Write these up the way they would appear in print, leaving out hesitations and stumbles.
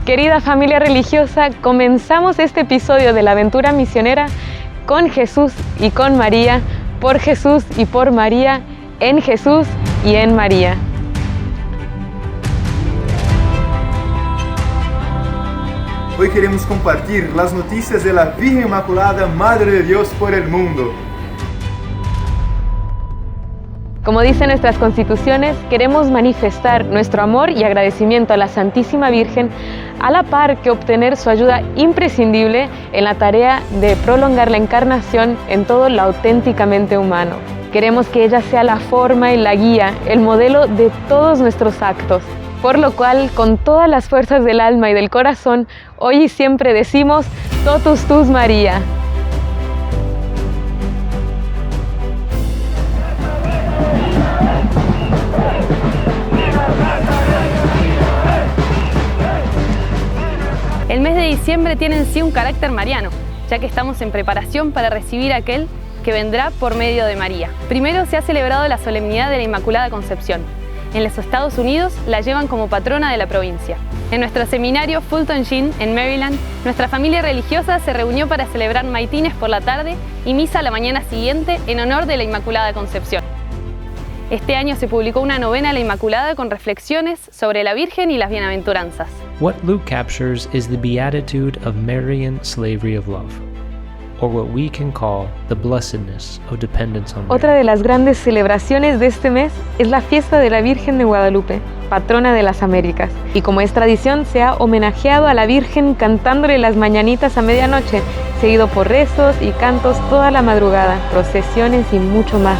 Querida familia religiosa, comenzamos este episodio de la aventura misionera con Jesús y con María, por Jesús y por María, en Jesús y en María. Hoy queremos compartir las noticias de la Virgen Inmaculada, Madre de Dios por el mundo. Como dicen nuestras constituciones, queremos manifestar nuestro amor y agradecimiento a la Santísima Virgen, a la par que obtener su ayuda imprescindible en la tarea de prolongar la encarnación en todo lo auténticamente humano. Queremos que ella sea la forma y la guía, el modelo de todos nuestros actos. Por lo cual, con todas las fuerzas del alma y del corazón, hoy y siempre decimos Totus tus María. El mes de diciembre tiene en sí un carácter mariano, ya que estamos en preparación para recibir a aquel que vendrá por medio de María. Primero se ha celebrado la solemnidad de la Inmaculada Concepción. En los Estados Unidos la llevan como patrona de la provincia. En nuestro seminario Fulton Sheen, en Maryland, nuestra familia religiosa se reunió para celebrar maitines por la tarde y misa la mañana siguiente en honor de la Inmaculada Concepción. Este año se publicó una novena a la Inmaculada con reflexiones sobre la Virgen y las bienaventuranzas. What Luke captures is the beatitude of Marian slavery of love, or what we can call the blessedness of dependence on Mary. Otra de las grandes celebraciones de este mes es la fiesta de la Virgen de Guadalupe, patrona de las Américas. Y como es tradición, se ha homenajeado a la Virgen cantándole las mañanitas a medianoche, seguido por rezos y cantos toda la madrugada, procesiones y mucho más.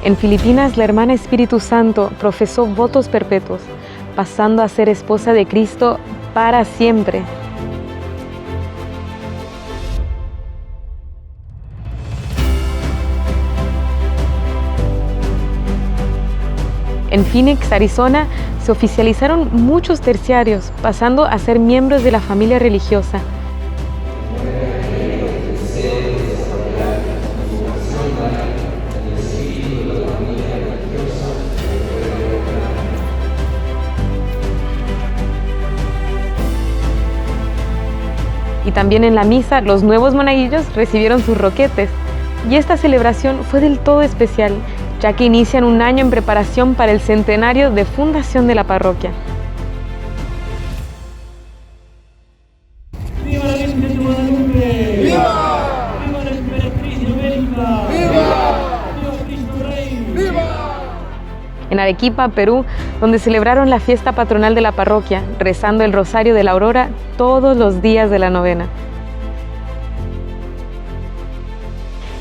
En Filipinas, la hermana Espíritu Santo profesó votos perpetuos, pasando a ser esposa de Cristo para siempre. En Phoenix, Arizona, se oficializaron muchos terciarios, pasando a ser miembros de la familia religiosa. Y también en la misa, los nuevos monaguillos recibieron sus roquetes. Y esta celebración fue del todo especial, ya que inician un año en preparación para el centenario de fundación de la parroquia. ¡Viva la Virgen de Guadalupe! ¡Viva! ¡Viva la Emperatriz Ibérica! ¡Viva! ¡Viva Cristo Rey! ¡Viva! En Arequipa, Perú, donde celebraron la fiesta patronal de la parroquia, rezando el Rosario de la Aurora todos los días de la novena.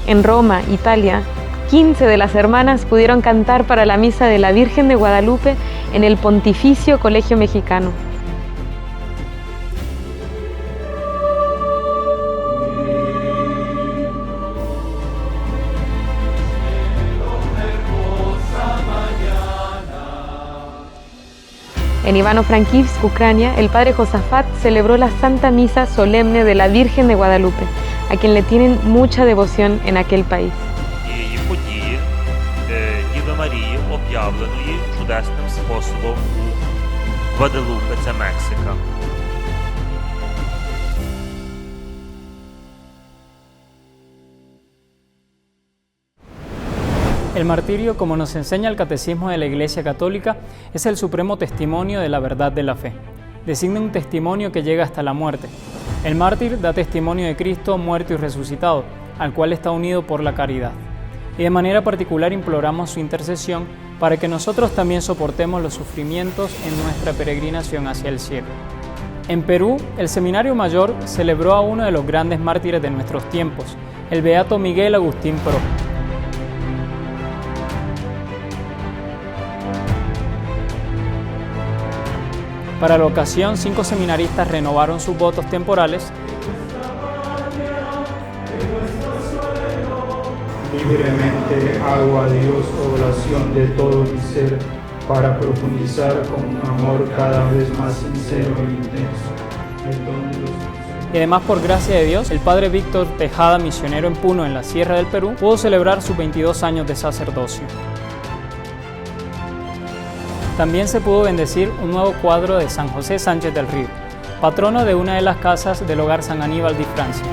En Roma, Italia, 15 de las hermanas pudieron cantar para la misa de la Virgen de Guadalupe en el Pontificio Colegio Mexicano. En Ivano-Frankivsk, Ucrania, el padre Josafat celebró la Santa Misa solemne de la Virgen de Guadalupe, a quien le tienen mucha devoción en aquel país. Цієї події Діви Марії, об'явленої чудесним способом у Гваделупе, це Мексика. El martirio, como nos enseña el Catecismo de la Iglesia Católica, es el supremo testimonio de la verdad de la fe. Designa un testimonio que llega hasta la muerte. El mártir da testimonio de Cristo muerto y resucitado, al cual está unido por la caridad. Y de manera particular imploramos su intercesión para que nosotros también soportemos los sufrimientos en nuestra peregrinación hacia el cielo. En Perú, el Seminario Mayor celebró a uno de los grandes mártires de nuestros tiempos, el beato Miguel Agustín Pro. Para la ocasión, 5 seminaristas renovaron sus votos temporales. Libremente hago a Dios oblación de todo mi ser para profundizar con un amor cada vez más sincero e intenso. Y además, por gracia de Dios, el padre Víctor Tejada, misionero en Puno, en la Sierra del Perú, pudo celebrar sus 22 años de sacerdocio. También se pudo bendecir un nuevo cuadro de San José Sánchez del Río, patrono de una de las casas del hogar San Aníbal de Francia.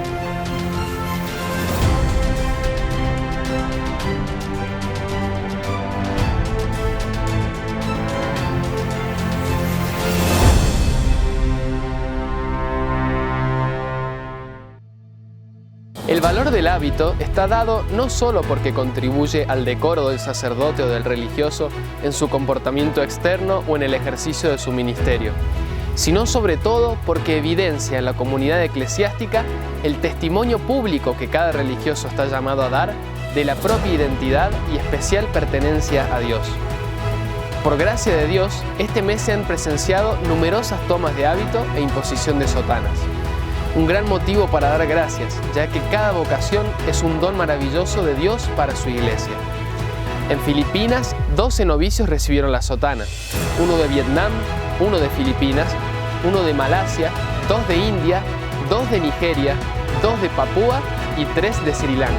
El valor del hábito está dado no solo porque contribuye al decoro del sacerdote o del religioso en su comportamiento externo o en el ejercicio de su ministerio, sino sobre todo porque evidencia en la comunidad eclesiástica el testimonio público que cada religioso está llamado a dar de la propia identidad y especial pertenencia a Dios. Por gracia de Dios, este mes se han presenciado numerosas tomas de hábito e imposición de sotanas. Un gran motivo para dar gracias, ya que cada vocación es un don maravilloso de Dios para su iglesia. En Filipinas, 12 novicios recibieron la sotana, uno de Vietnam, uno de Filipinas, uno de Malasia, 2 de India, 2 de Nigeria, 2 de Papúa y 3 de Sri Lanka.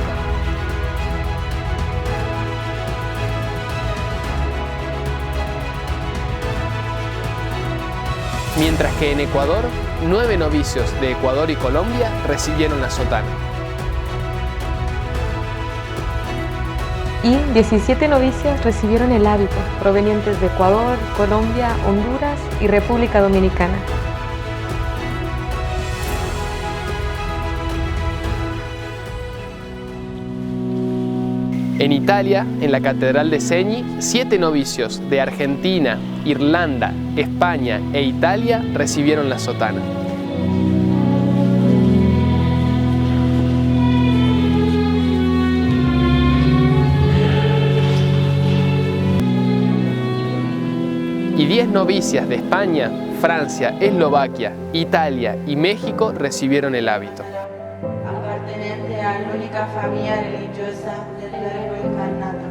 Mientras que en Ecuador, 9 novicios de Ecuador y Colombia recibieron la sotana. Y 17 novicios recibieron el hábito, provenientes de Ecuador, Colombia, Honduras y República Dominicana. En Italia, en la Catedral de Segni, 7 novicios de Argentina, Irlanda, España e Italia recibieron la sotana. Y 10 novicias de España, Francia, Eslovaquia, Italia y México recibieron el hábito. Appartenente a l'unica famiglia religiosa del Verbo incarnato.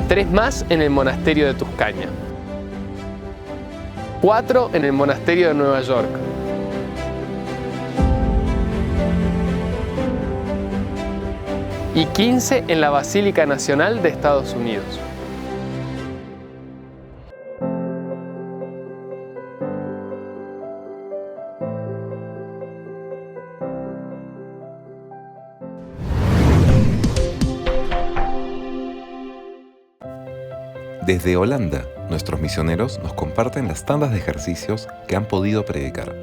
Tres más en el monasterio de Tuscaña, 4 en el monasterio de Nueva York, y 15 en la Basílica Nacional de Estados Unidos. Desde Holanda, nuestros misioneros nos comparten las tandas de ejercicios que han podido predicar.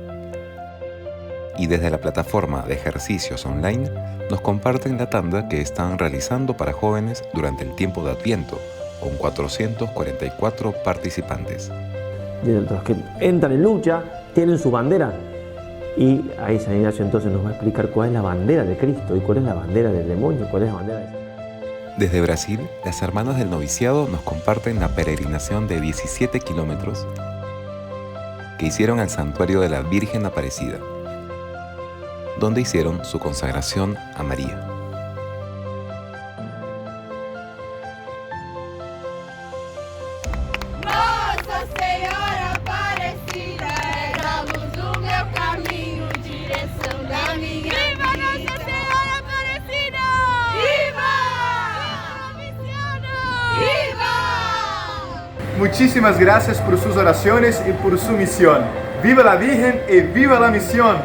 Y desde la plataforma de ejercicios online, nos comparten la tanda que están realizando para jóvenes durante el tiempo de Adviento, con 444 participantes. De los que entran en lucha, tienen su bandera. Y ahí San Ignacio entonces nos va a explicar cuál es la bandera de Cristo y cuál es la bandera del demonio, cuál es la bandera de... Desde Brasil, las hermanas del noviciado nos comparten la peregrinación de 17 kilómetros que hicieron al santuario de la Virgen Aparecida, donde hicieron su consagración a María. Nossa Senhora Aparecida é a luz do meu caminho, direção da minha vida. Viva Nossa Senhora Aparecida! Viva! Muchísimas gracias por sus oraciones y por su misión. ¡Viva la Virgen y viva la misión!